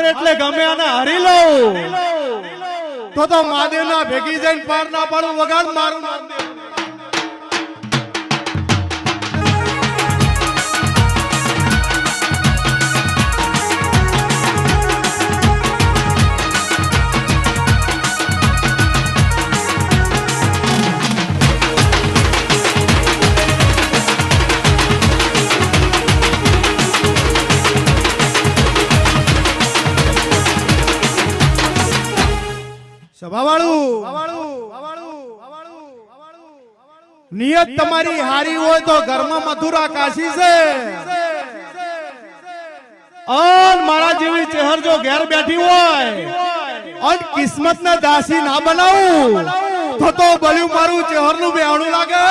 ચહેર એટલે ગમે આને હરી લઉં તો મહાદેવના ભેગી જઈને પાર ના પાડું વગાડ મારું નામ દે. નિયત તમારી હારી હોય તો ઘરમાં મથુરા કાશી છે, અન મારા જેવી ચહેર જો ઘેર બેઠી હોય અન કિસ્મત ને દાસી ના બનાવું તો બલ્યું મારું ચહેર નું બેહણું લાગે.